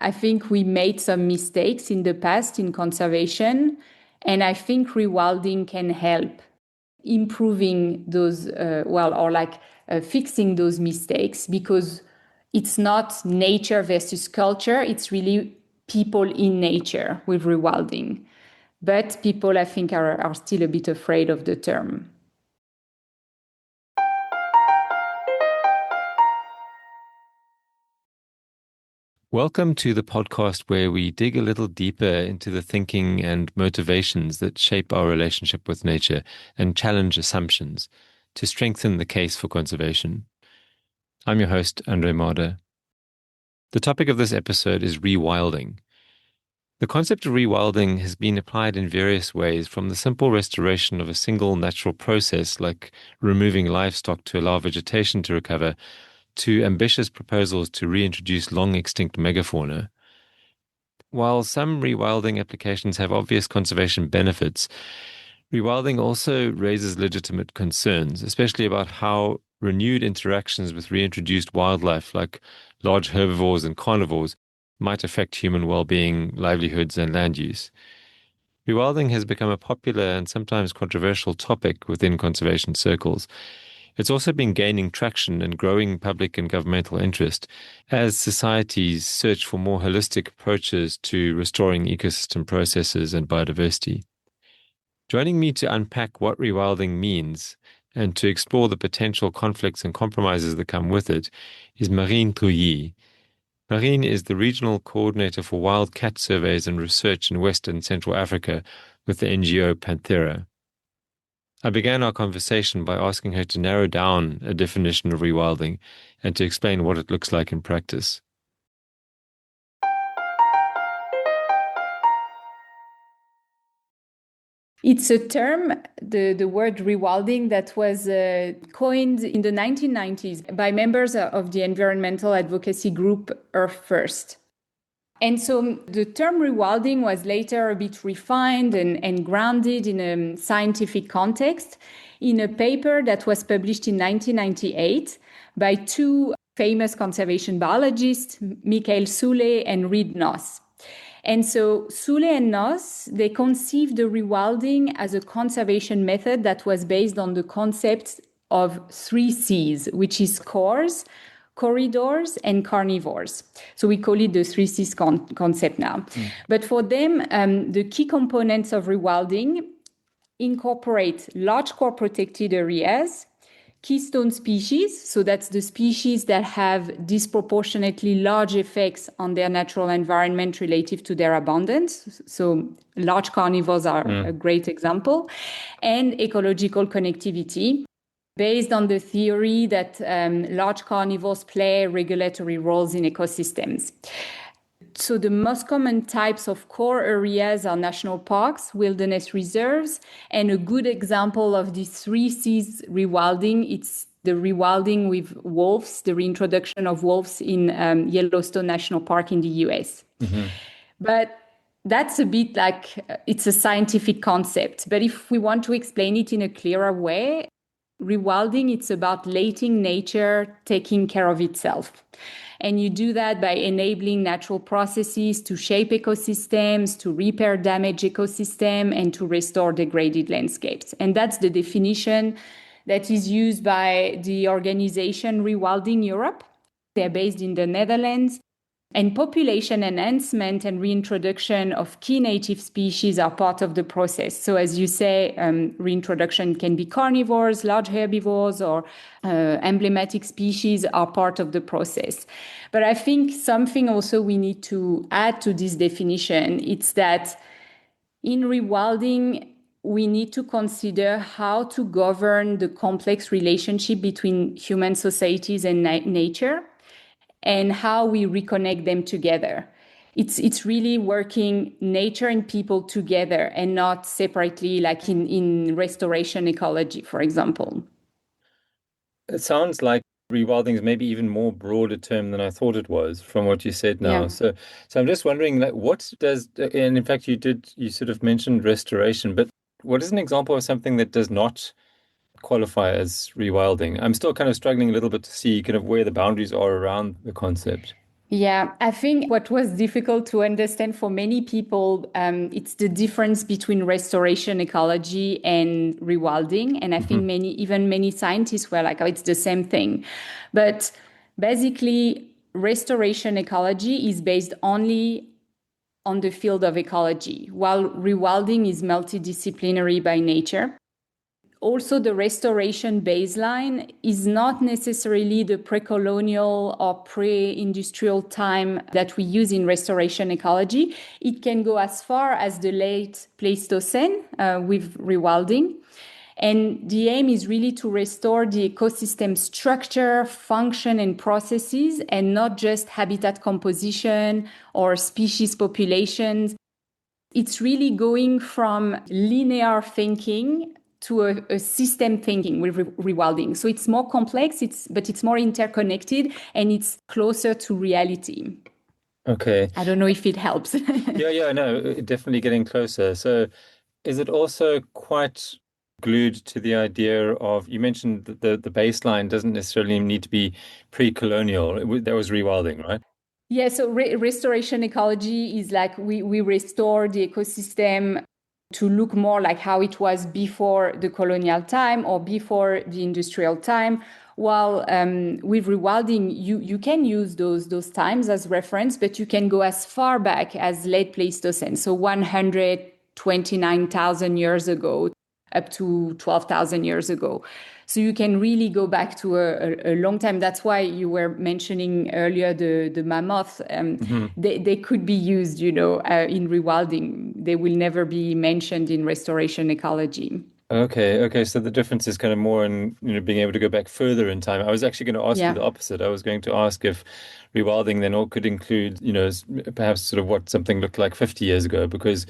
I think we made some mistakes in the past in conservation, and I think rewilding can help improving those, fixing those mistakes, because it's not nature versus culture, it's really people in nature with rewilding. But people, I think, are still a bit afraid of the term. Welcome to the podcast where we dig a little deeper into the thinking and motivations that shape our relationship with nature and challenge assumptions to strengthen the case for conservation. I'm your host, Andre Marder. The topic of this episode is rewilding. The concept of rewilding has been applied in various ways, from the simple restoration of a single natural process like removing livestock to allow vegetation to recover, to ambitious proposals to reintroduce long-extinct megafauna. While some rewilding applications have obvious conservation benefits, rewilding also raises legitimate concerns, especially about how renewed interactions with reintroduced wildlife like large herbivores and carnivores might affect human well-being, livelihoods, and land use. Rewilding has become a popular and sometimes controversial topic within conservation circles. It's also been gaining traction and growing public and governmental interest as societies search for more holistic approaches to restoring ecosystem processes and biodiversity. Joining me to unpack what rewilding means and to explore the potential conflicts and compromises that come with it is Marine Drouilly. Marine is the regional coordinator for wild cat surveys and research in West and Central Africa with the NGO Panthera. I began our conversation by asking her to narrow down a definition of rewilding and to explain what it looks like in practice. It's a term, the word rewilding, that was coined in the 1990s by members of the environmental advocacy group Earth First. And so the term rewilding was later a bit refined and grounded in a scientific context in a paper that was published in 1998 by two famous conservation biologists, Michael Soule and Reid Noss. And so Soule and Noss, they conceived the rewilding as a conservation method that was based on the concept of 3 Cs, which is cores, corridors, and carnivores. So we call it the 3 Cs concept now. But for them, the key components of rewilding incorporate large core protected areas, keystone species, so that's the species that have disproportionately large effects on their natural environment relative to their abundance. So large carnivores are a great example, and ecological connectivity, based on the theory that large carnivores play regulatory roles in ecosystems. So the most common types of core areas are national parks, wilderness reserves, and a good example of these 3 Cs rewilding, it's the rewilding with wolves, the reintroduction of wolves in Yellowstone National Park in the US. Mm-hmm. But that's a bit like, it's a scientific concept. But if we want to explain it in a clearer way, rewilding, it's about letting nature taking care of itself. And you do that by enabling natural processes to shape ecosystems, to repair damaged ecosystem, and to restore degraded landscapes. And that's the definition that is used by the organization Rewilding Europe. They're based in the Netherlands. And population enhancement and reintroduction of key native species are part of the process. So as you say, reintroduction can be carnivores, large herbivores, or emblematic species are part of the process. But I think something also we need to add to this definition, it's that in rewilding, we need to consider how to govern the complex relationship between human societies and nature, and how we reconnect them together. It's really working nature and people together and not separately, like in restoration ecology, for example. It sounds like rewilding is maybe even more broader term than I thought it was from what you said now. Yeah. So I'm just wondering, like, what does, and in fact you sort of mentioned restoration, but what is an example of something that does not qualify as rewilding? I'm still kind of struggling a little bit to see kind of where the boundaries are around the concept. Yeah, I think what was difficult to understand for many people, it's the difference between restoration ecology and rewilding. And I think Hmm. even many scientists were like, oh, it's the same thing. But basically, restoration ecology is based only on the field of ecology, while rewilding is multidisciplinary by nature. Also, the restoration baseline is not necessarily the pre-colonial or pre-industrial time that we use in restoration ecology. It can go as far as the late Pleistocene with rewilding. And the aim is really to restore the ecosystem structure, function, and processes, and not just habitat composition or species populations. It's really going from linear thinking to a system thinking with rewilding. So it's more complex, but it's more interconnected and it's closer to reality. Okay. I don't know if it helps. Yeah, no, definitely getting closer. So is it also quite glued to the idea of, you mentioned that the baseline doesn't necessarily need to be pre-colonial. That was rewilding, right? Yeah, so restoration ecology is like we restore the ecosystem to look more like how it was before the colonial time or before the industrial time. While with rewilding, you can use those times as reference, but you can go as far back as late Pleistocene, so 129,000 years ago up to 12,000 years ago. So you can really go back to a long time. That's why you were mentioning earlier the mammoth. Hmm. They could be used, in rewilding. They will never be mentioned in restoration ecology. Okay. So the difference is kind of more in, being able to go back further in time. I was actually going to ask you Yeah. the opposite. I was going to ask if rewilding then all could include, perhaps sort of what something looked like 50 years ago, because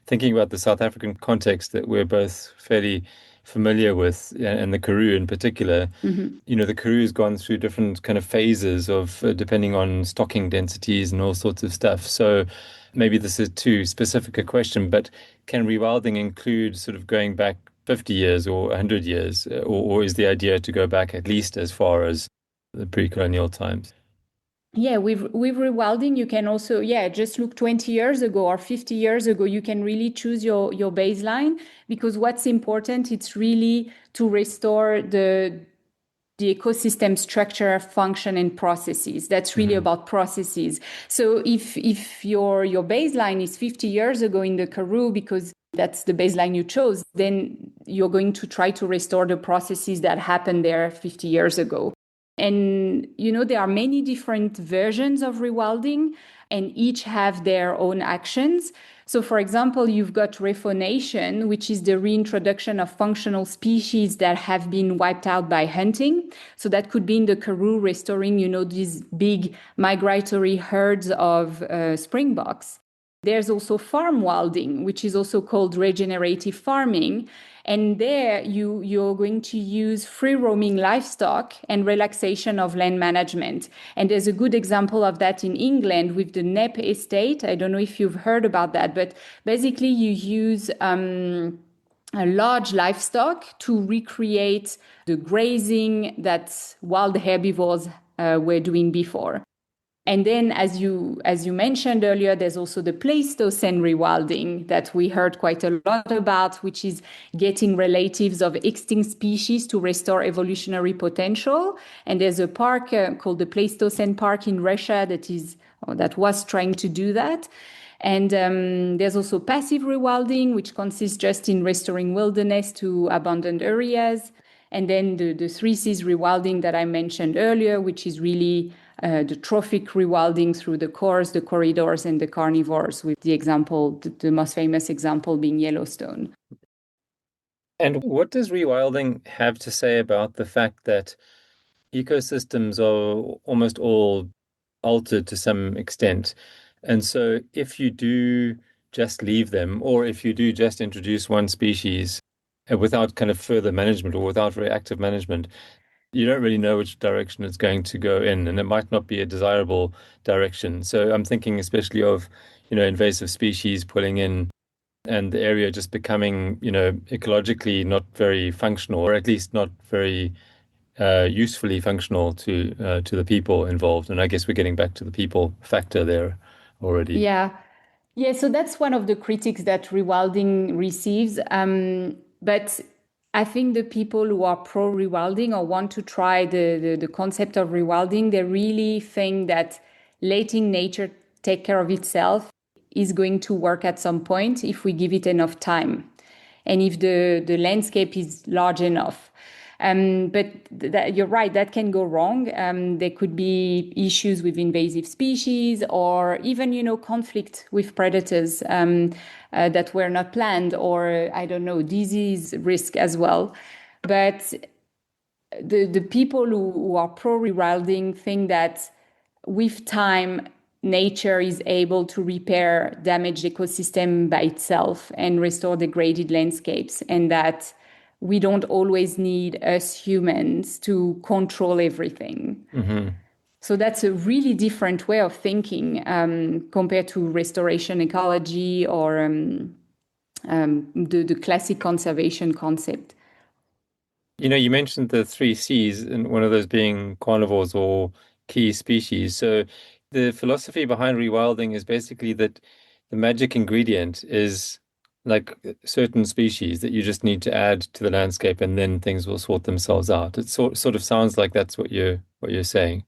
thinking about the South African context that we're both fairly familiar with, and the Karoo in particular, Mhm. the Karoo's gone through different kind of phases of depending on stocking densities and all sorts of stuff. So maybe this is too specific a question, but can rewilding include sort of going back 50 years or 100 years, or is the idea to go back at least as far as the pre-colonial times? Yeah, with rewilding, you can also, yeah, just look 20 years ago or 50 years ago. You can really choose your baseline because what's important, it's really to restore the ecosystem structure, function, and processes. That's really Hmm. about processes. So if your baseline is 50 years ago in the Karoo, because that's the baseline you chose, then you're going to try to restore the processes that happened there 50 years ago. And there are many different versions of rewilding, and each have their own actions. So, for example, you've got refaunation, which is the reintroduction of functional species that have been wiped out by hunting. So that could be in the Karoo restoring, these big migratory herds of springboks. There's also farm wilding, which is also called regenerative farming. And there you're going to use free roaming livestock and relaxation of land management. And there's a good example of that in England with the Knepp estate. I don't know if you've heard about that, but basically you use a large livestock to recreate the grazing that wild herbivores were doing before. And then, as you mentioned earlier, there's also the Pleistocene rewilding that we heard quite a lot about, which is getting relatives of extinct species to restore evolutionary potential. And there's a park called the Pleistocene Park in Russia that was trying to do that. And there's also passive rewilding, which consists just in restoring wilderness to abandoned areas. And then the three C's rewilding that I mentioned earlier, which is really the trophic rewilding through the cores, the corridors, and the carnivores, with the most famous example being Yellowstone. And what does rewilding have to say about the fact that ecosystems are almost all altered to some extent? And so if you do just leave them, or if you do just introduce one species without kind of further management or without very active management, you don't really know which direction it's going to go in, and it might not be a desirable direction. So I'm thinking especially of, invasive species pulling in and the area just becoming, ecologically not very functional, or at least not very usefully functional to the people involved. And I guess we're getting back to the people factor there already. Yeah. Yeah, so that's one of the critiques that rewilding receives. But I think the people who are pro rewilding or want to try the concept of rewilding, they really think that letting nature take care of itself is going to work at some point if we give it enough time and if the landscape is large enough. But you're right, that can go wrong. There could be issues with invasive species or even, conflict with predators that were not planned, or I don't know, disease risk as well. But the people who are pro rewilding think that with time, nature is able to repair damaged ecosystem by itself and restore degraded landscapes, and that we don't always need us humans to control everything. So that's a really different way of thinking compared to restoration ecology or the classic conservation concept. You mentioned the three C's, and one of those being carnivores or key species. So the philosophy behind rewilding is basically that the magic ingredient is like certain species that you just need to add to the landscape, and then things will sort themselves out. It sort of sounds like that's what you're saying.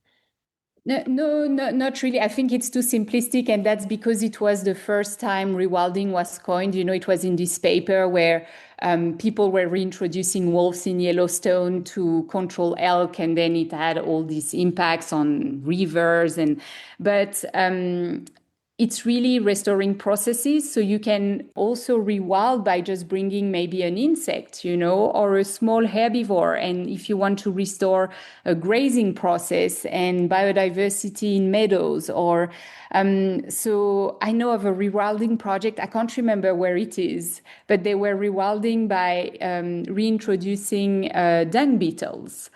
No, no, no, not really. I think it's too simplistic, and that's because it was the first time rewilding was coined. It was in this paper where people were reintroducing wolves in Yellowstone to control elk, and then it had all these impacts on rivers. But it's really restoring processes. So you can also rewild by just bringing maybe an insect, or a small herbivore. And if you want to restore a grazing process and biodiversity in meadows, or so I know of a rewilding project. I can't remember where it is, but they were rewilding by reintroducing dung beetles.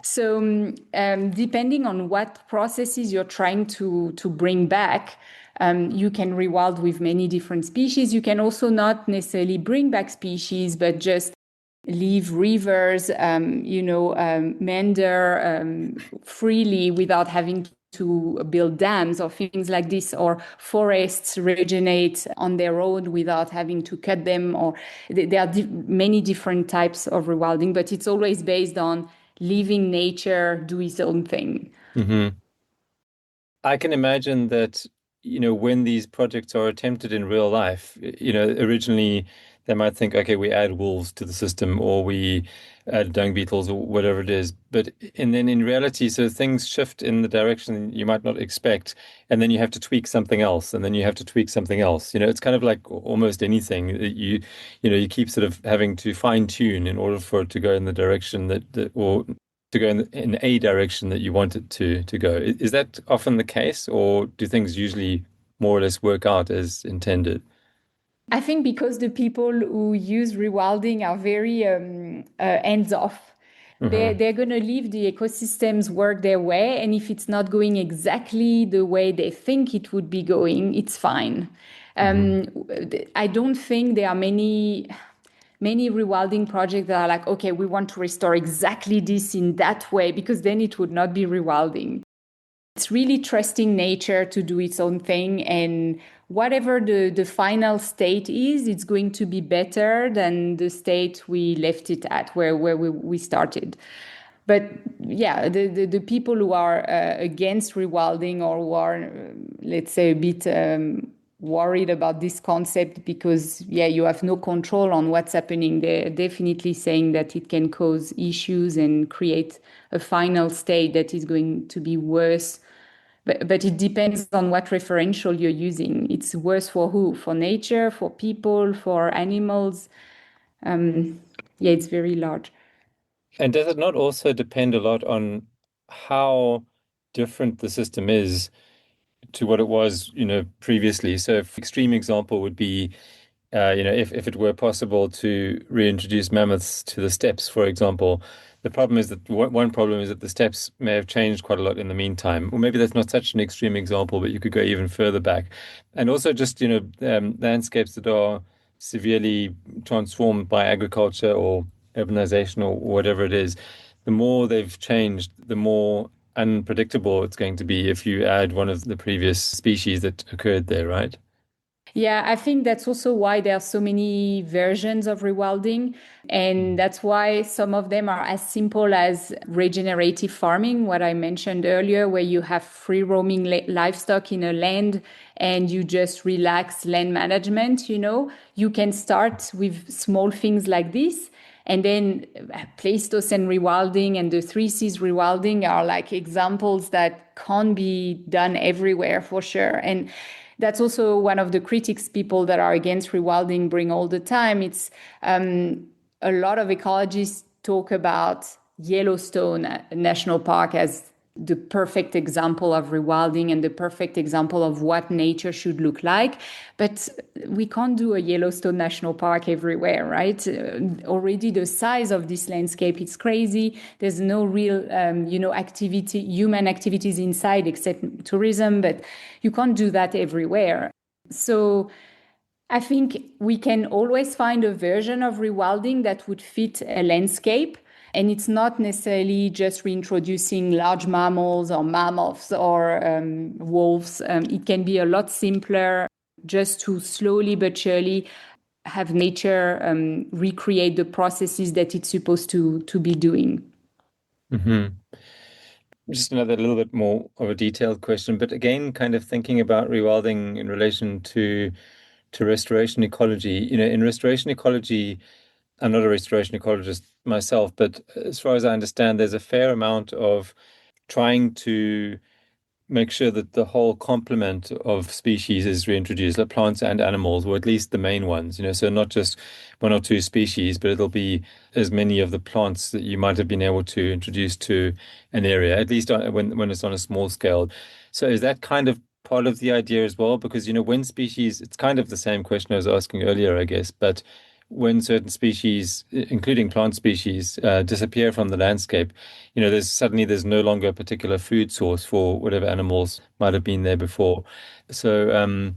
So depending on what processes you're trying to bring back, you can rewild with many different species. You can also not necessarily bring back species, but just leave rivers, meander freely without having to build dams or things like this, or forests regenerate on their own without having to cut them. Or there are many different types of rewilding, but it's always based on leaving nature do its own thing. hmm I can imagine that, when these projects are attempted in real life, originally they might think, okay, we add wolves to the system or we add dung beetles or whatever it is. And then in reality, so things shift in the direction you might not expect. And then you have to tweak something else. And then you have to tweak something else. It's kind of like almost anything that you keep sort of having to fine tune in order for it to go in the direction or to go in a direction that you want it to go. Is that often the case, or do things usually more or less work out as intended? I think because the people who use rewilding are very hands off. hmm They're going to leave the ecosystems work their way. And if it's not going exactly the way they think it would be going, it's fine. hmm Um, I don't think there are many rewilding projects that are like, okay, we want to restore exactly this in that way, because then it would not be rewilding. It's really trusting nature to do its own thing. And whatever the final state is, it's going to be better than the state we left it at, where we started. But yeah, the people who are against rewilding, or who are, let's say, a bit worried about this concept because, yeah, you have no control on what's happening, they're definitely saying that it can cause issues and create a final state that is going to be worse. But it depends on what referential you're using. It's worse for who? For nature, for people, for animals? Yeah, it's very large. And does it not also depend a lot on how different the system is to what it was, previously? So, extreme example would be if it were possible to reintroduce mammoths to the steppes, for example, the problem is that one problem is that the steppes may have changed quite a lot in the meantime. Or maybe that's not such an extreme example, but you could go even further back. And also just, landscapes that are severely transformed by agriculture or urbanization or whatever it is. the more they've changed, the more unpredictable it's going to be if you add one of the previous species that occurred there, right? Yeah, I think that's also why there are so many versions of rewilding. And that's why some of them are as simple as regenerative farming, what I mentioned earlier, where you have free roaming livestock in a land and you just relax land management. You can start with small things like this. And then Pleistocene rewilding and the three C's rewilding are like examples that can't be done everywhere for sure. And that's also one of the critics people that are against rewilding bring all the time. It's a lot of ecologists talk about Yellowstone National Park as the perfect example of rewilding and the perfect example of what nature should look like. But we can't do a Yellowstone National Park everywhere, right? Already the size of this landscape, it's crazy. There's no real, activity, human activities inside except tourism, but you can't do that everywhere. So I think we can always find a version of rewilding that would fit a landscape. And it's not necessarily just reintroducing large mammals or mammoths or wolves. It can be a lot simpler just to slowly but surely have nature recreate the processes that it's supposed to be doing. Hmm. Just another little bit more of a detailed question, but again, kind of thinking about rewilding in relation to restoration ecology. In restoration ecology, I'm not a restoration ecologist myself, but as far as I understand, there's a fair amount of trying to make sure that the whole complement of species is reintroduced, like plants and animals, or at least the main ones, so not just one or two species, but it'll be as many of the plants that you might have been able to introduce to an area, at least when it's on a small scale. So is that kind of part of the idea as well? Because, when species, it's kind of the same question I was asking earlier, I guess, but when certain species, including plant species, disappear from the landscape, there's no longer a particular food source for whatever animals might have been there before. So,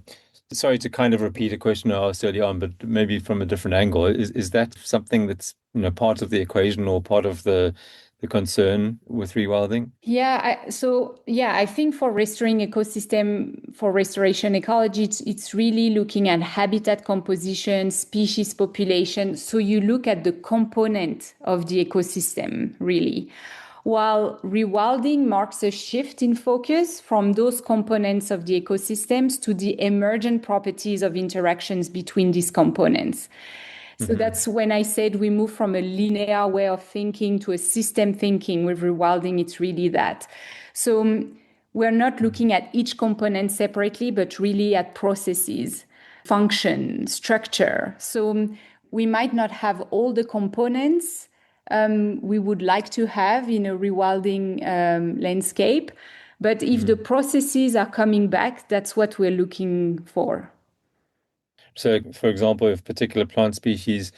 sorry to kind of repeat a question I asked early on, but maybe from a different angle. Is that something that's, part of the equation or part of the concern with rewilding? I think for restoring ecosystem, for restoration ecology, it's really looking at habitat composition, species population. So you look at the component of the ecosystem, really. While rewilding marks a shift in focus from those components of the ecosystems to the emergent properties of interactions between these components. So that's when I said we move from a linear way of thinking to a system thinking with rewilding. It's really that. So we're not looking at each component separately, but really at processes, function, structure. So we might not have all the components we would like to have in a rewilding landscape. But if the processes are coming back, that's what we're looking for. So, for example, if particular plant species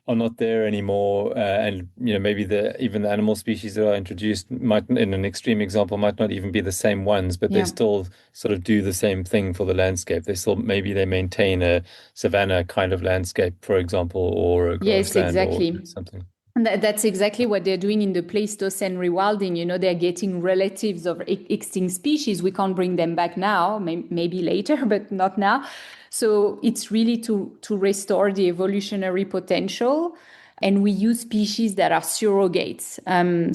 are not there anymore, and maybe even the animal species that are introduced might, in an extreme example, might not even be the same ones, but they Yeah. still sort of do the same thing for the landscape. Maybe they maintain a savanna kind of landscape, for example, or a Yes, grassland or exactly. something. And that's exactly what they're doing in the Pleistocene rewilding. They're getting relatives of extinct species. We can't bring them back now, maybe later, but not now. So it's really to restore the evolutionary potential. And we use species that are surrogates.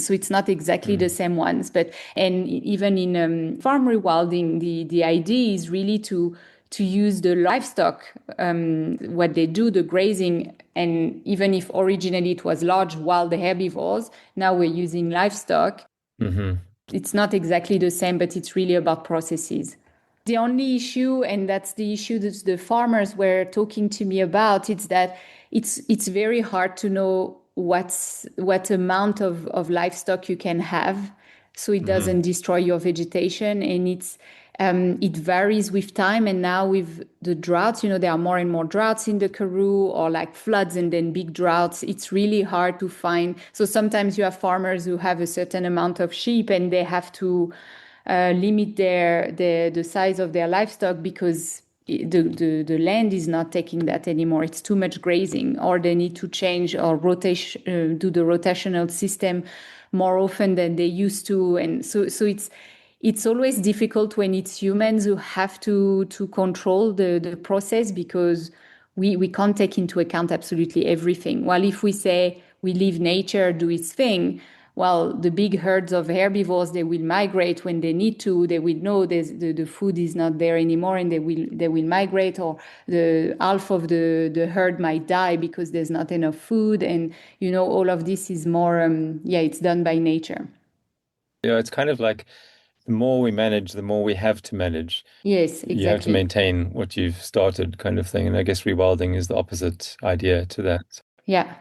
So it's not exactly the same ones. And even in farm rewilding, the idea is really to use the livestock, what they do, the grazing. And even if originally it was large wild herbivores, now we're using livestock. Hmm. It's not exactly the same, but it's really about processes. The only issue, and that's the issue that the farmers were talking to me about, it's that it's very hard to know what amount of livestock you can have, so it doesn't destroy your vegetation, and it varies with time. And now with the droughts, there are more and more droughts in the Karoo, or like floods and then big droughts. It's really hard to find. So sometimes you have farmers who have a certain amount of sheep and they have to limit the size of their livestock because the land is not taking that anymore. It's too much grazing, or they need to change or do the rotational system more often than they used to. And so it's always difficult when it's humans who have to control the process, because we can't take into account absolutely everything. While if we say we leave nature do its thing, well, the big herds of herbivores, they will migrate when they need to. They will know the food is not there anymore, and they will migrate, or the half of the herd might die because there's not enough food. And, all of this is more, it's done by nature. Yeah, it's kind of like the more we manage, the more we have to manage. Yes, exactly. You have to maintain what you've started, kind of thing. And I guess rewilding is the opposite idea to that. Yeah.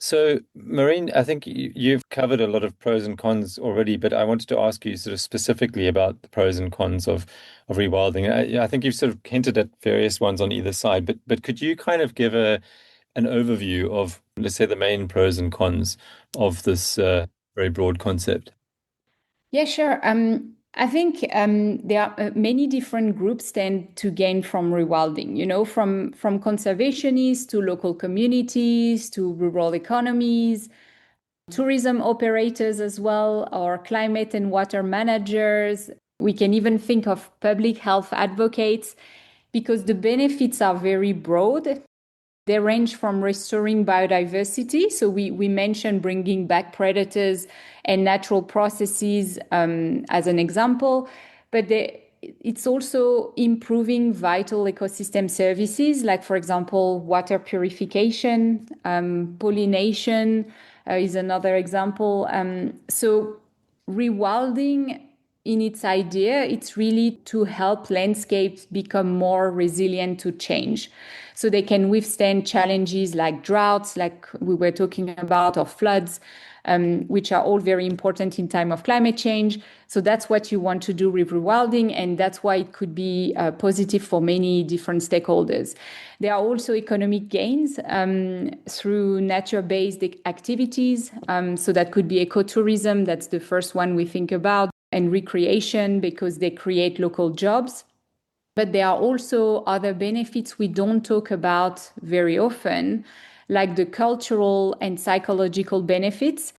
So, Marine, I think you've covered a lot of pros and cons already, but I wanted to ask you sort of specifically about the pros and cons of rewilding. I think you've sort of hinted at various ones on either side, but could you kind of give an overview of, let's say, the main pros and cons of this very broad concept? Yeah, sure. I think there are many different groups stand to gain from rewilding, from conservationists to local communities to rural economies, tourism operators as well, or climate and water managers. We can even think of public health advocates, because the benefits are very broad. They range from restoring biodiversity. So we mentioned bringing back predators and natural processes as an example, but it's also improving vital ecosystem services, like, for example, water purification, pollination is another example. So rewilding, in its idea, it's really to help landscapes become more resilient to change, so they can withstand challenges like droughts, like we were talking about, or floods, which are all very important in time of climate change. So that's what you want to do with rewilding, and that's why it could be positive for many different stakeholders. There are also economic gains through nature-based activities. So that could be ecotourism, that's the first one we think about, and recreation, because they create local jobs. But there are also other benefits we don't talk about very often, like the cultural and psychological benefits.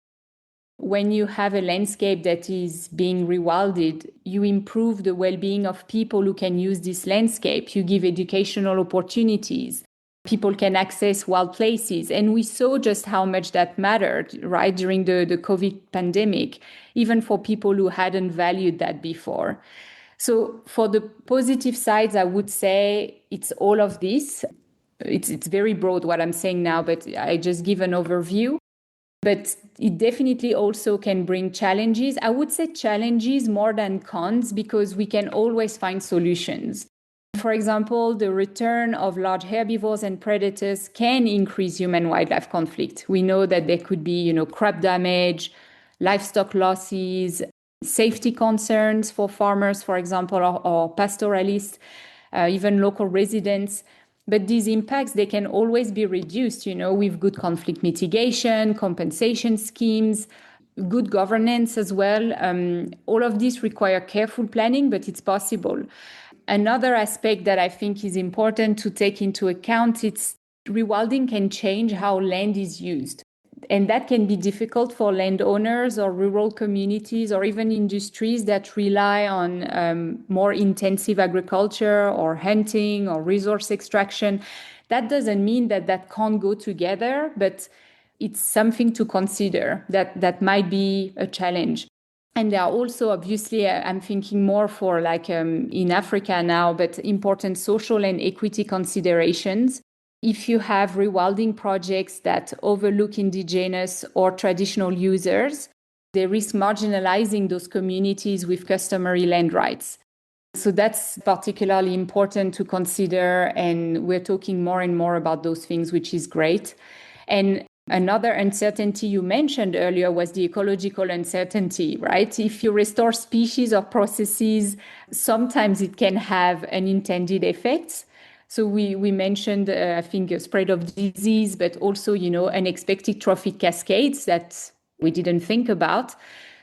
When you have a landscape that is being rewilded, you improve the well-being of people who can use this landscape. You give educational opportunities. People can access wild places. And we saw just how much that mattered, right, during the COVID pandemic, even for people who hadn't valued that before. So for the positive sides, I would say it's all of this. It's very broad what I'm saying now, but I just give an overview. But it definitely also can bring challenges. I would say challenges more than cons, because we can always find solutions. For example, the return of large herbivores and predators can increase human-wildlife conflict. We know that there could be, crop damage, livestock losses, safety concerns for farmers, for example, or pastoralists, even local residents. But these impacts, they can always be reduced, with good conflict mitigation, compensation schemes, good governance as well. All of this require careful planning, but it's possible. Another aspect that I think is important to take into account, it's rewilding can change how land is used. And that can be difficult for landowners or rural communities or even industries that rely on more intensive agriculture or hunting or resource extraction. That doesn't mean that can't go together, but it's something to consider that might be a challenge. And there are also, obviously, I'm thinking more for in Africa now, but important social and equity considerations. If you have rewilding projects that overlook indigenous or traditional users, they risk marginalizing those communities with customary land rights. So that's particularly important to consider, and we're talking more and more about those things, which is great. And another uncertainty you mentioned earlier was the ecological uncertainty, right? If you restore species or processes, sometimes it can have unintended effects. So we mentioned, I think, a spread of disease, but also, unexpected trophic cascades that we didn't think about.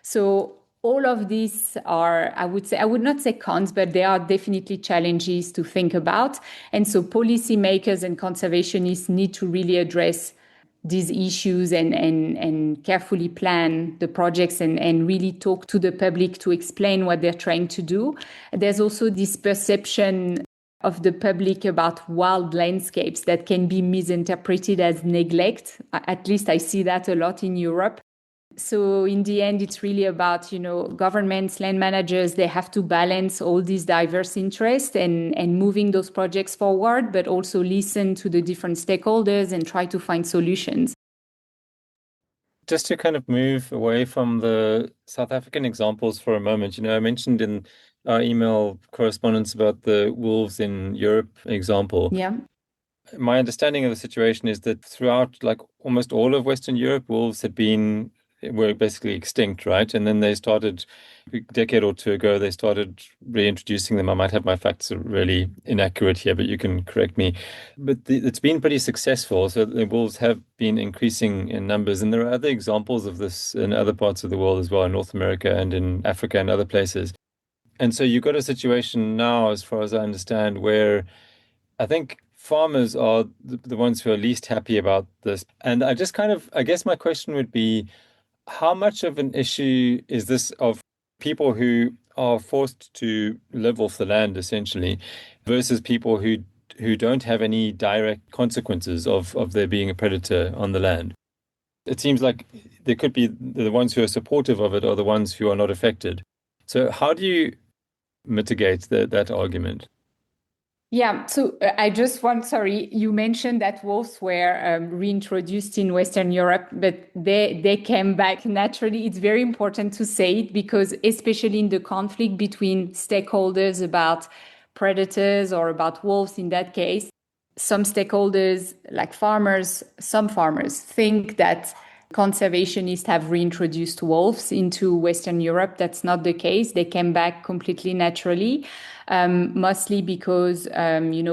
So all of these are, I would say, I would not say cons, but they are definitely challenges to think about. And so policymakers and conservationists need to really address these issues and carefully plan the projects and really talk to the public to explain what they're trying to do. There's also this perception of the public about wild landscapes that can be misinterpreted as neglect. At least I see that a lot in Europe. So in the end, it's really about, governments, land managers, they have to balance all these diverse interests and moving those projects forward, but also listen to the different stakeholders and try to find solutions. Just to kind of move away from the South African examples for a moment, I mentioned in our email correspondence about the wolves in Europe example. Yeah. My understanding of the situation is that throughout like almost all of Western Europe, wolves were basically extinct, right? And then they started a decade or two ago, they started reintroducing them. I might have my facts really inaccurate here, but you can correct me. But it's been pretty successful. So the wolves have been increasing in numbers. And there are other examples of this in other parts of the world as well, in North America and in Africa and other places. And so you've got a situation now, as far as I understand, where I think farmers are the ones who are least happy about this. And I guess my question would be, how much of an issue is this of people who are forced to live off the land essentially versus people who don't have any direct consequences of there being a predator on the land? It seems like there could be the ones who are supportive of it are the ones who are not affected. So how do you mitigate that argument? Yeah, so sorry, you mentioned that wolves were reintroduced in Western Europe, but they came back naturally. It's very important to say it because especially in the conflict between stakeholders about predators or about wolves in that case, some stakeholders like some farmers think that conservationists have reintroduced wolves into Western Europe. That's not the case. They came back completely naturally. Mostly because,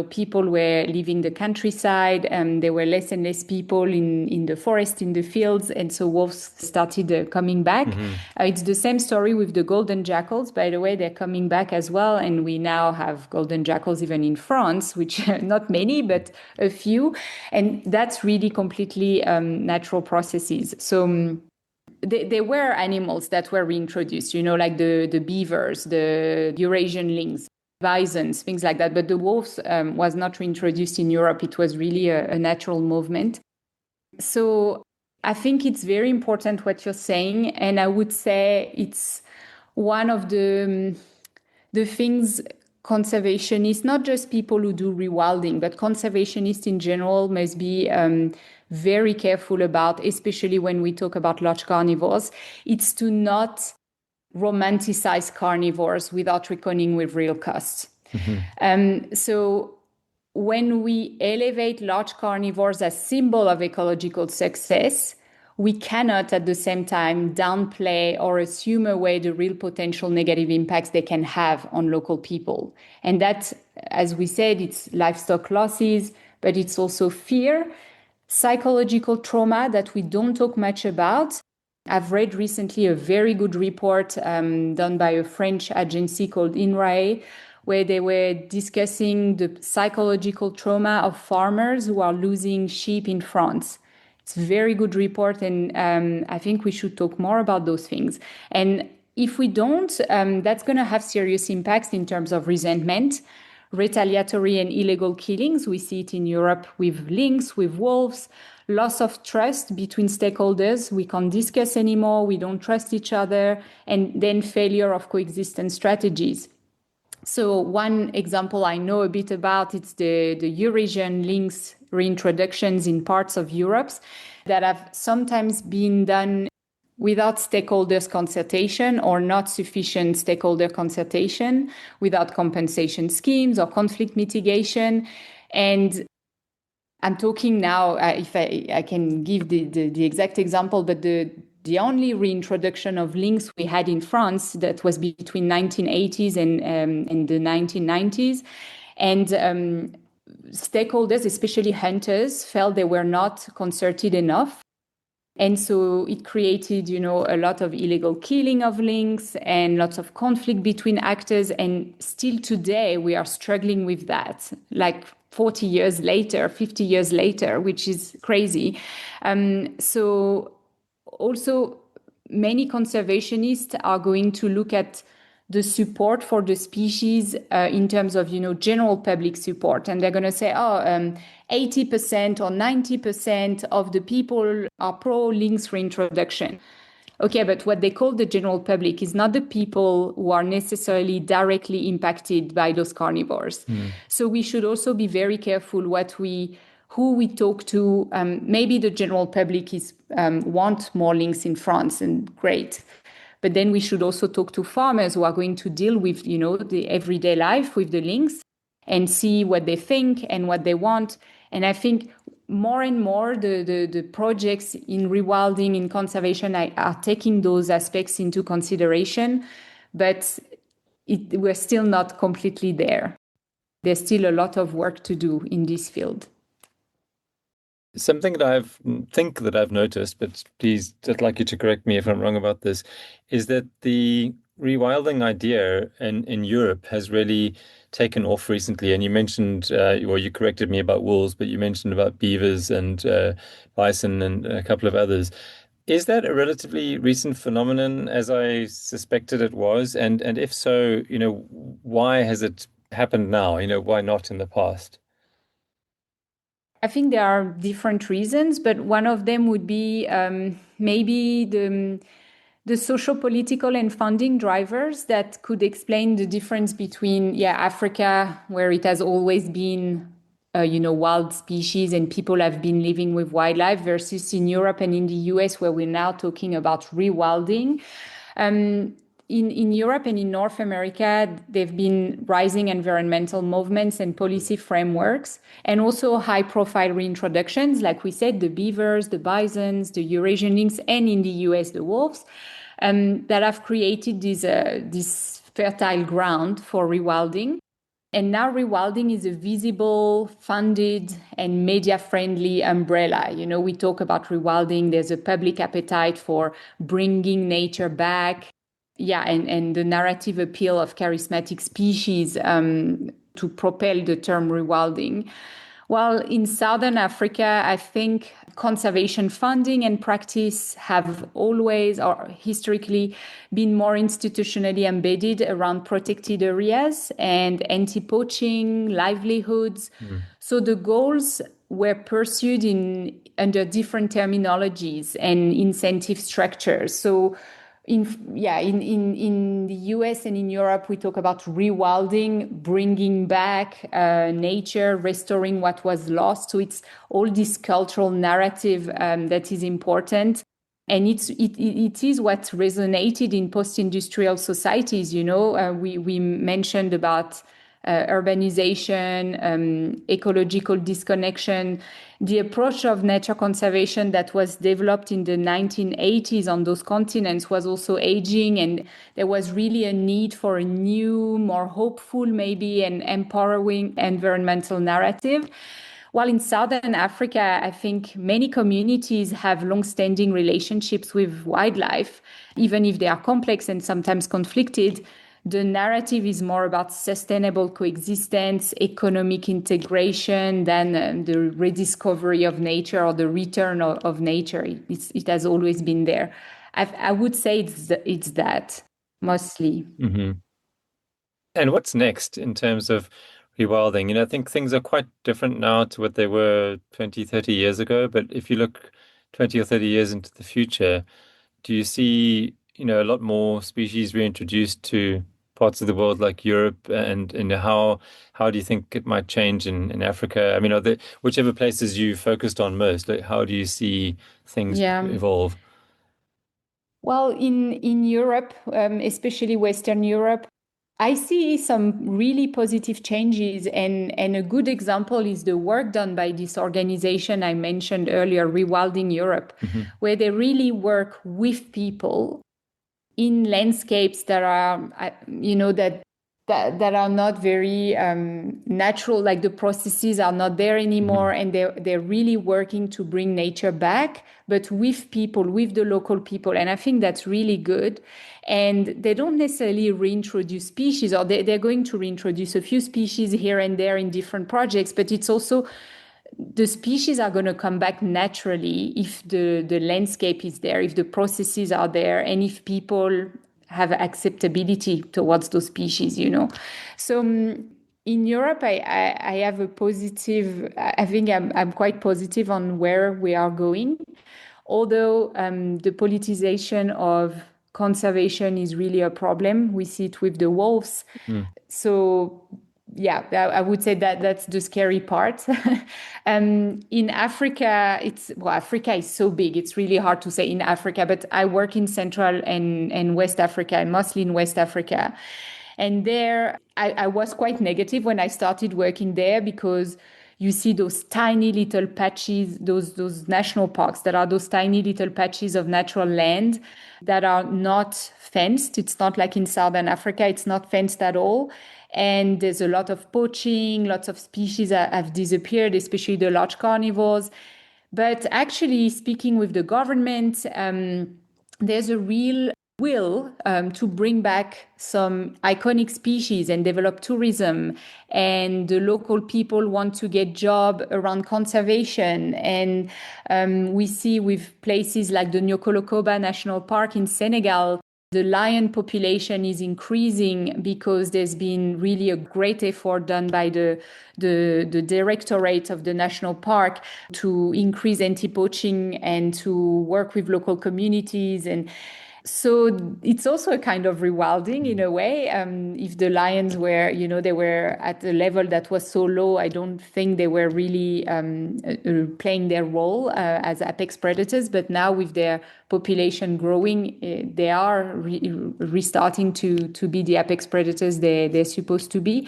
people were leaving the countryside. There were less and less people in the forest, in the fields. And so wolves started coming back. Mm-hmm. It's the same story with the golden jackals. By the way, they're coming back as well. And we now have golden jackals even in France, which not many, but a few. And that's really completely natural processes. So there were animals that were reintroduced, like the beavers, the Eurasian lynx, bisons, things like that. But the wolves was not reintroduced in Europe. It was really a natural movement. So I think it's very important what you're saying. And I would say it's one of the things conservationists, not just people who do rewilding, but conservationists in general must be very careful about, especially when we talk about large carnivores. It's to not romanticize carnivores without reckoning with real costs. Mm-hmm. So when we elevate large carnivores as symbol of ecological success, we cannot at the same time downplay or assume away the real potential negative impacts they can have on local people. And that, as we said, it's livestock losses, but it's also fear, psychological trauma that we don't talk much about. I've read recently a very good report done by a French agency called INRAE, where they were discussing the psychological trauma of farmers who are losing sheep in France. It's a very good report, and I think we should talk more about those things. And if we don't, that's going to have serious impacts in terms of resentment, retaliatory and illegal killings. We see it in Europe with lynx, with wolves, loss of trust between stakeholders. We can't discuss anymore. We don't trust each other. And then failure of coexistence strategies. So one example I know a bit about, it's the Eurasian lynx reintroductions in parts of Europe that have sometimes been done without stakeholders consultation or not sufficient stakeholder consultation, without compensation schemes or conflict mitigation. And I'm talking now, if I can give the exact example, but the only reintroduction of lynx we had in France that was between 1980s and the 1990s. And stakeholders, especially hunters, felt they were not consulted enough. And so it created, a lot of illegal killing of lynx and lots of conflict between actors. And still today, we are struggling with that, like 40 years later, 50 years later, which is crazy. So also, many conservationists are going to look at the support for the species in terms of, general public support. And they're going to say, 80% or 90% of the people are pro lynx reintroduction. Okay, but what they call the general public is not the people who are necessarily directly impacted by those carnivores. So we should also be very careful who we talk to. Maybe the general public want more lynx in France, and great. But then we should also talk to farmers who are going to deal with, the everyday life with the lynx and see what they think and what they want. And I think more and more the projects in rewilding, in conservation, are taking those aspects into consideration, but we're still not completely there. There's still a lot of work to do in this field. Something that I've noticed, but please, I'd like you to correct me if I'm wrong about this, is that the rewilding idea in Europe has really taken off recently. And you mentioned, or you corrected me about wolves, but you mentioned about beavers and bison and a couple of others. Is that a relatively recent phenomenon, as I suspected it was? And if so, why has it happened now? Why not in the past? I think there are different reasons, but one of them would be maybe the socio-political and funding drivers that could explain the difference between, Africa, where it has always been, wild species and people have been living with wildlife, versus in Europe and in the US, where we're now talking about rewilding. In Europe and in North America, there have been rising environmental movements and policy frameworks, and also high-profile reintroductions, like we said, the beavers, the bisons, the Eurasian lynx, and in the US, the wolves, that have created this fertile ground for rewilding. And now rewilding is a visible, funded, and media-friendly umbrella. We talk about rewilding. There's a public appetite for bringing nature back. And the narrative appeal of charismatic species to propel the term rewilding. While in Southern Africa, I think conservation funding and practice have always or historically been more institutionally embedded around protected areas and anti-poaching, livelihoods. So the goals were pursued under different terminologies and incentive structures. So in the US and in Europe, we talk about rewilding, bringing back nature, restoring what was lost. So it's all this cultural narrative that is important. And it is what resonated in post-industrial societies. We mentioned about urbanization, ecological disconnection. The approach of nature conservation that was developed in the 1980s on those continents was also aging, and there was really a need for a new, more hopeful, maybe, and empowering environmental narrative. While in Southern Africa, I think many communities have long-standing relationships with wildlife, even if they are complex and sometimes conflicted. The narrative is more about sustainable coexistence, economic integration than the rediscovery of nature or the return of nature. It has always been there. I would say it's that, mostly. Mm-hmm. And what's next in terms of rewilding? I think things are quite different now to what they were 20, 30 years ago. But if you look 20 or 30 years into the future, do you see, a lot more species reintroduced to parts of the world like Europe, and how do you think it might change in Africa? I mean, whichever places you focused on most, like, how do you see things evolve? Well, in Europe, especially Western Europe, I see some really positive changes, and a good example is the work done by this organization I mentioned earlier, Rewilding Europe, where they really work with people in landscapes that are, that that are not very natural, like the processes are not there anymore, and they're really working to bring nature back, but with people, with the local people. And I think that's really good. And they don't necessarily reintroduce species, or they're going to reintroduce a few species here and there in different projects, but it's also the species are going to come back naturally if the landscape is there, if the processes are there, and if people have acceptability towards those species, you know. So in Europe, I have a positive, I think I'm quite positive on where we are going, although the politicization of conservation is really a problem. We see it with the wolves. So yeah, I would say that that's the scary part. In Africa, Africa is so big. It's really hard to say in Africa, but I work in Central and West Africa, and mostly in West Africa. And there, I was quite negative when I started working there, because you see those tiny little patches, those national parks that are those tiny little patches of natural land that are not fenced. It's not like in Southern Africa, it's not fenced at all. And there's a lot of poaching, lots of species have disappeared, especially the large carnivores. But actually, speaking with the government, there's a real will to bring back some iconic species and develop tourism. And the local people want to get jobs around conservation. And we see with places like the Nyokolokoba National Park in Senegal, the lion population is increasing because there's been really a great effort done by the directorate of the national park to increase anti-poaching and to work with local communities. And so it's also a kind of rewilding in a way. If the lions were, they were at a level that was so low, I don't think they were really playing their role as apex predators. But now with their population growing, they are restarting to be the apex predators they're supposed to be.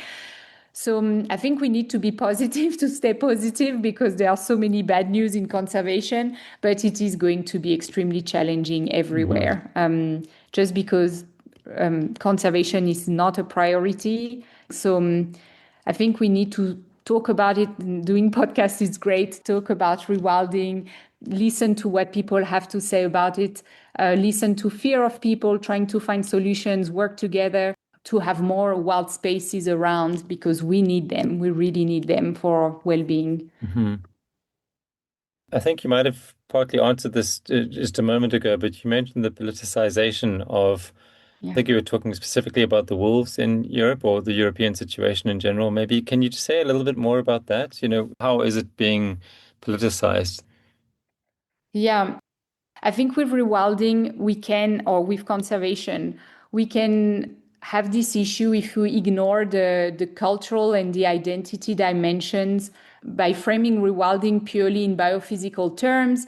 So I think we need to be positive, to stay positive, because there are so many bad news in conservation, but it is going to be extremely challenging everywhere. Just because conservation is not a priority. So I think we need to talk about it. Doing podcasts is great. Talk about rewilding, listen to what people have to say about it, listen to fear of people, trying to find solutions, work together to have more wild spaces around, because we need them. We really need them for well-being. I think you might have partly answered this just a moment ago, but you mentioned the politicization of, I think you were talking specifically about the wolves in Europe, or the European situation in general. Maybe can you just say a little bit more about that? How is it being politicized? Yeah, I think with rewilding, or with conservation, we can have this issue if we ignore the cultural and the identity dimensions by framing rewilding purely in biophysical terms,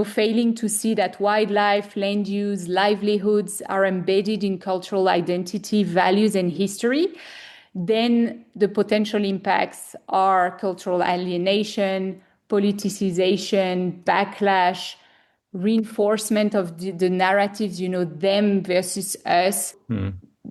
failing to see that wildlife, land use, livelihoods are embedded in cultural identity, values, and history. Then the potential impacts are cultural alienation, politicization, backlash, reinforcement of the narratives, them versus us.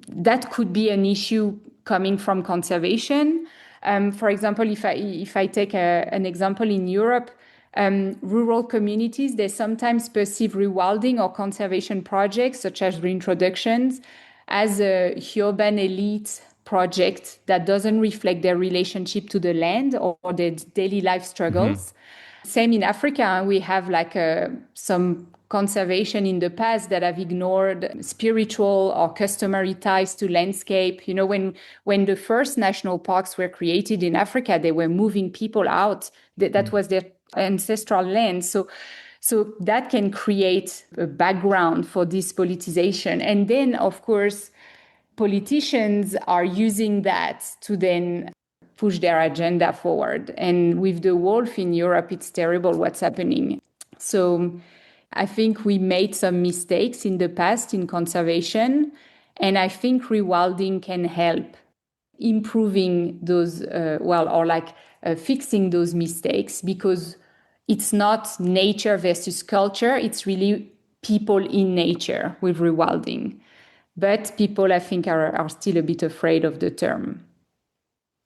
That could be an issue coming from conservation. For example, if I take an example in Europe, rural communities, they sometimes perceive rewilding or conservation projects, such as reintroductions, as a urban elite project that doesn't reflect their relationship to the land or their daily life struggles. Same in Africa, we have some conservation in the past that have ignored spiritual or customary ties to landscape. When the first national parks were created in Africa, they were moving people out. That was their ancestral land. So that can create a background for this politicization. And then, of course, politicians are using that to then push their agenda forward. And with the wolf in Europe, it's terrible what's happening. So I think we made some mistakes in the past in conservation, and I think rewilding can help improving those, fixing those mistakes, because it's not nature versus culture, it's really people in nature with rewilding. But people, I think, are still a bit afraid of the term.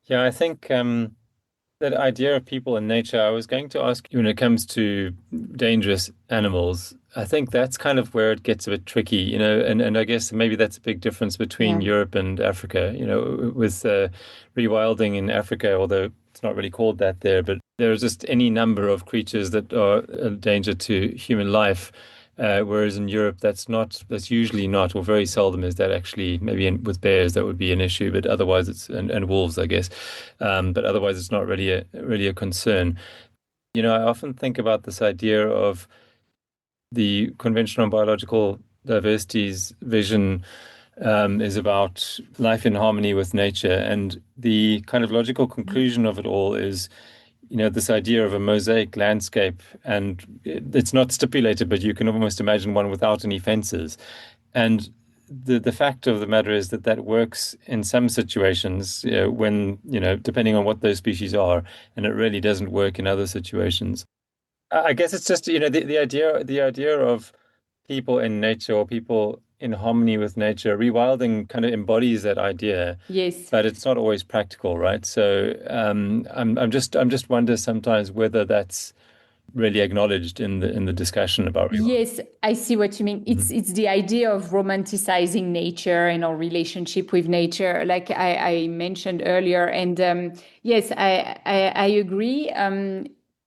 Yeah, I think that idea of people in nature, I was going to ask you when it comes to dangerous animals, I think that's kind of where it gets a bit tricky, and I guess maybe that's a big difference between Yeah. Europe and Africa, with rewilding in Africa, although it's not really called that there, but there's just any number of creatures that are a danger to human life. Whereas in Europe, that's usually not, or very seldom is that actually, maybe with bears, that would be an issue, but otherwise and wolves, I guess. But otherwise it's not really a concern. I often think about this idea of the conventional biological diversity's vision is about life in harmony with nature. And the kind of logical conclusion of it all is this idea of a mosaic landscape, and it's not stipulated, but you can almost imagine one without any fences. And the fact of the matter is that works in some situations, when, depending on what those species are, and it really doesn't work in other situations. I guess it's just, the idea of people in nature or people in harmony with nature. Rewilding kind of embodies that idea, Yes. but it's not always practical, right? So I'm just wonder sometimes whether that's really acknowledged in the discussion about rewilding. Yes, I see what you mean. Mhm. It's the idea of romanticizing nature and our relationship with nature, like I mentioned earlier. And yes, I agree.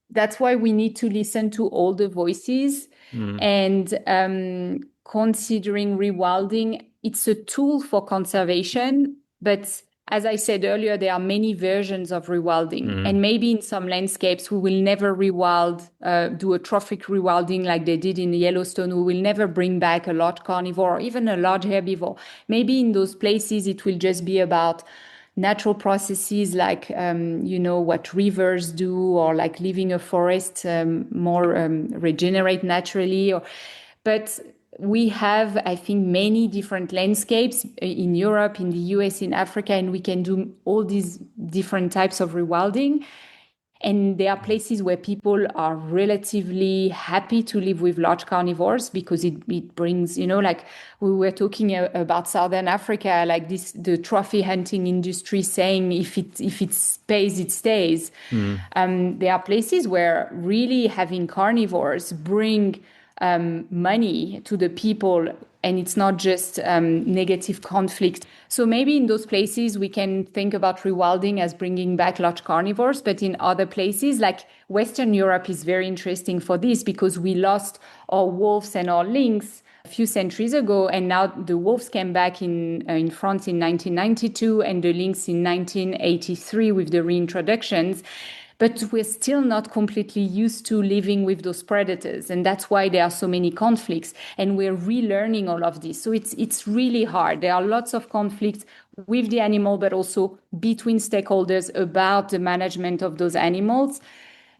That's why we need to listen to all the voices Mm, and considering rewilding. It's a tool for conservation, but as I said earlier, there are many versions of rewilding. mm, And maybe in some landscapes, we will never rewild, do a trophic rewilding like they did in Yellowstone. We will never bring back a large carnivore or even a large herbivore. Maybe in those places, it will just be about natural processes like, what rivers do, or like leaving a forest more regenerate naturally. But we have, I think, many different landscapes in Europe, in the US, in Africa, and we can do all these different types of rewilding. And there are places where people are relatively happy to live with large carnivores because it brings, like we were talking about Southern Africa, like the trophy hunting industry saying if it pays, it stays. mm. There are places where really having carnivores bring money to the people, and it's not just negative conflict. So maybe in those places we can think about rewilding as bringing back large carnivores, but in other places like Western Europe is very interesting for this because we lost our wolves and our lynx a few centuries ago, and now the wolves came back in France in 1992 and the lynx in 1983 with the reintroductions. But we're still not completely used to living with those predators. And that's why there are so many conflicts. And we're relearning all of this. So it's really hard. There are lots of conflicts with the animal, but also between stakeholders about the management of those animals.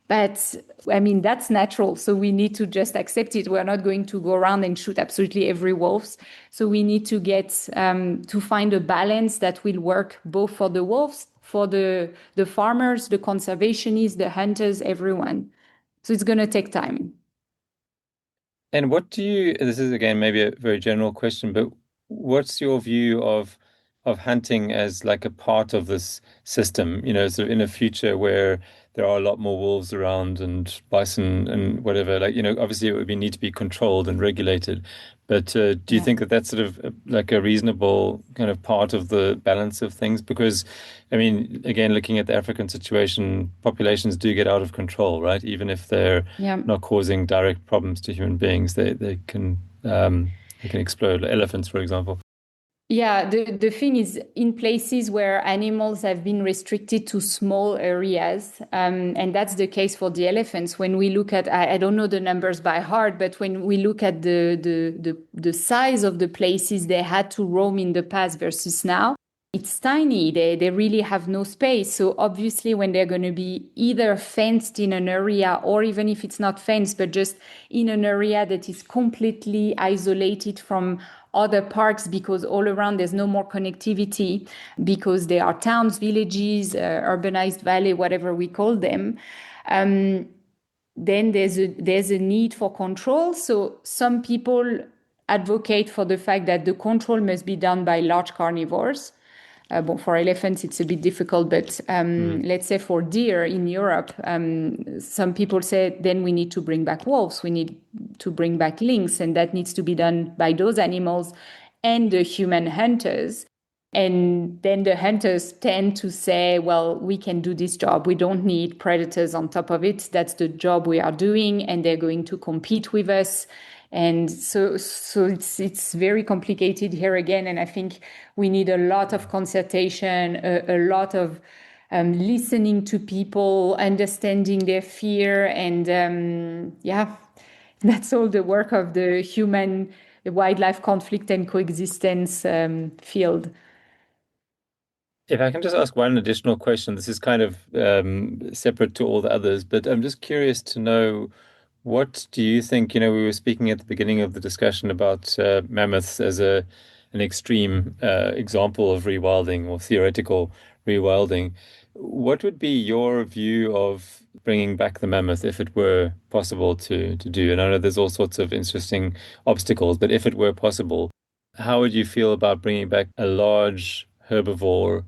But I mean, that's natural. So we need to just accept it. We're not going to go around and shoot absolutely every wolf. So we need to get to find a balance that will work both for the wolves, for the farmers, the conservationists, the hunters, everyone. So it's going to take time. And this is again maybe a very general question, but what's your view of hunting as like a part of this system? So in a future where there are a lot more wolves around and bison and whatever, like, obviously it would need to be controlled and regulated. But do you Yeah. think that that's sort of like a reasonable kind of part of the balance of things? Because, I mean, again, looking at the African situation, populations do get out of control, right? Even if they're Yeah. not causing direct problems to human beings, they can explode. Elephants, for example. Yeah, the thing is, in places where animals have been restricted to small areas, and that's the case for the elephants. When we look at, I don't know the numbers by heart, but when we look at the size of the places they had to roam in the past versus now, it's tiny. They really have no space. So obviously, when they're going to be either fenced in an area, or even if it's not fenced, but just in an area that is completely isolated from other parks because all around there's no more connectivity because there are towns, villages, urbanized valley, whatever we call them. Then there's a need for control. So some people advocate for the fact that the control must be done by large carnivores. For elephants, it's a bit difficult, but let's say for deer in Europe, some people say then we need to bring back wolves, we need to bring back lynx, and that needs to be done by those animals and the human hunters. And then the hunters tend to say, well, we can do this job. We don't need predators on top of it. That's the job we are doing, and they're going to compete with us. And so it's very complicated here again. And I think we need a lot of consultation, a lot of listening to people, understanding their fear. And that's all the work of the human wildlife conflict and coexistence field. If I can just ask one additional question, this is kind of separate to all the others, but I'm just curious to know, what do you think? We were speaking at the beginning of the discussion about mammoths as an extreme example of rewilding or theoretical rewilding. What would be your view of bringing back the mammoth if it were possible to do? And I know there's all sorts of interesting obstacles, but if it were possible, how would you feel about bringing back a large herbivore,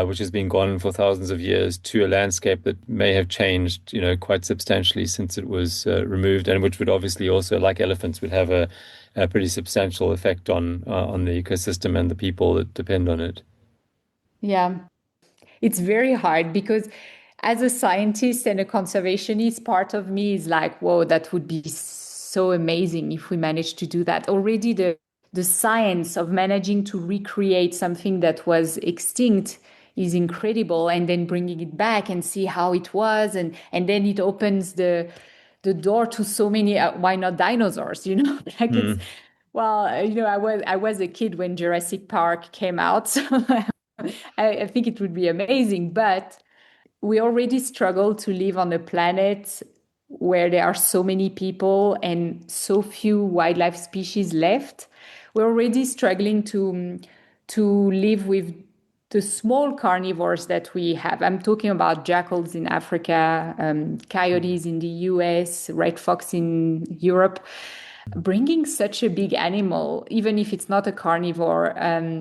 which has been gone for thousands of years, to a landscape that may have changed, quite substantially since it was removed, and which would obviously also, like elephants, would have a pretty substantial effect on the ecosystem and the people that depend on it? Yeah, it's very hard because as a scientist and a conservationist, part of me is like, whoa, that would be so amazing if we managed to do that. Already the science of managing to recreate something that was extinct is incredible, and then bringing it back and see how it was, and then it opens the door to so many why not dinosaurs, like it's well, I was a kid when Jurassic Park came out, so I think it would be amazing, but we already struggle to live on a planet where there are so many people and so few wildlife species left. We're already struggling to live with the small carnivores that we have. I'm talking about jackals in Africa, coyotes in the US, red fox in Europe. Bringing such a big animal, even if it's not a carnivore,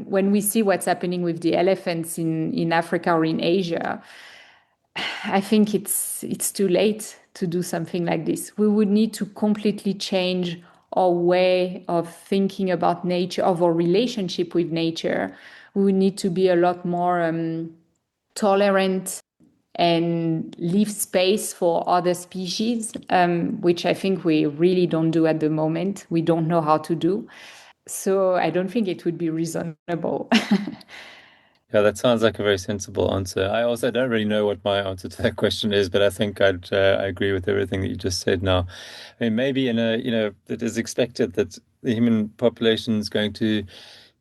when we see what's happening with the elephants in Africa or in Asia, I think it's too late to do something like this. We would need to completely change our way of thinking about nature, of our relationship with nature. We would need to be a lot more tolerant and leave space for other species, which I think we really don't do at the moment. We don't know how to do. So I don't think it would be reasonable. Yeah, that sounds like a very sensible answer. I also don't really know what my answer to that question is, but I think I agree with everything that you just said now. I mean, maybe it is expected that the human population is going to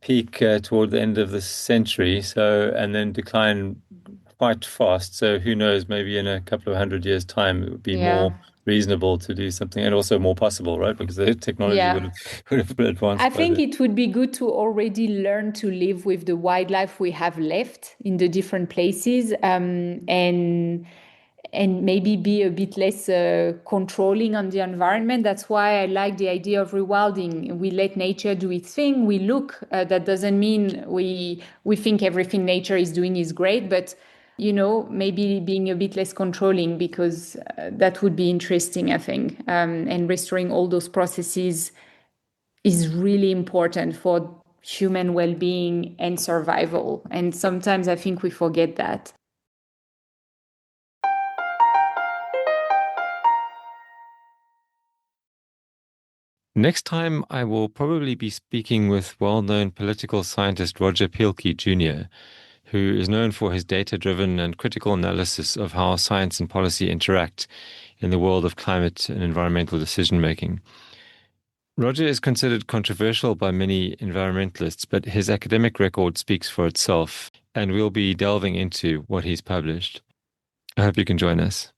peak toward the end of the century, and then decline quite fast. So who knows, maybe in a couple of 100 years' time, it would be more Yeah. reasonable to do something, and also more possible, right? Because the technology would Yeah. have would have I advanced by think then. it would be good to already learn to live with the wildlife we have left in the different places, and maybe be a bit less controlling on the environment. That's why I like the idea of rewilding. We let nature do its thing. We look. That doesn't mean we think everything nature is doing is great, but maybe being a bit less controlling, because that would be interesting, I think, and restoring all those processes is really important for human well-being and survival. And sometimes I think we forget that. Next time, I will probably be speaking with well-known political scientist Roger Pielke Jr., who is known for his data-driven and critical analysis of how science and policy interact in the world of climate and environmental decision-making. Roger is considered controversial by many environmentalists, but his academic record speaks for itself, and we'll be delving into what he's published. I hope you can join us.